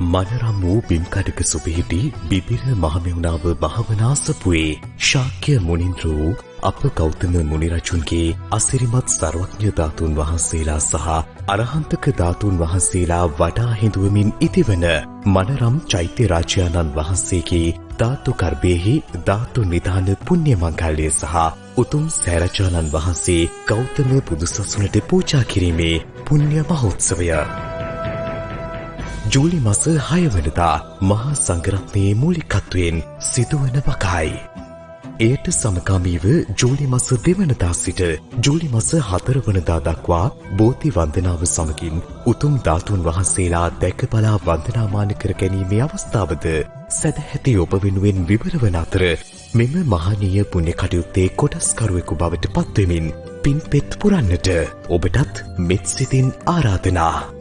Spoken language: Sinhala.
මනරම් වූ බිම්කඩක සුපිහිටි බිබිර මහමෙවුනාව භාවනාසපුවේ ශාක්‍ය මුනින්ද්‍ර වූ අප ගෞතම මුනිරජුන්ගේ අසිරිමත් සර්වඥ ධාතුන් වහන්සේලා සහ අරහන්තක ධාතුන් වහන්සේලා වඩා හිඳුවමින් ඉතිවන මනරම් චෛත්‍ය රාජානන් වහන්සේගේ ධාතු ගර්භයෙහි ධාතු නිධාන පුණ්‍ය මංගල්‍යය සහ උතුම් සෑරජානන් වහන්සේ ගෞතම බුදුසසුනට පූජා කිරීමේ පුණ්‍ය මහෝත්සවය ජූලි මාස 6 වෙනිදා මහා සංඝරත්නයේ මූලිකත්වයෙන් සිදුවන වකයි. එයට සමගාමීව ජූලි මාස 2 වෙනිදා සිට ජූලි මාස 4 වෙනිදා දක්වා බෝධි වන්දනාව සමගින් උතුම් ධාතුන් වහන්සේලා දැක බලා වන්දනාමාන කර ගැනීමේ අවස්ථාවද සදැහැති ඔබ වෙනුවෙන් විවර වන අතර මෙම මහානීය පුණ්‍ය කටයුත්තේ කොටස්කරුවෙකු බවට පත්වෙමින් පින්පෙත් පුරන්නට ඔබටත් මෙත් සිතින් ආරාධනා.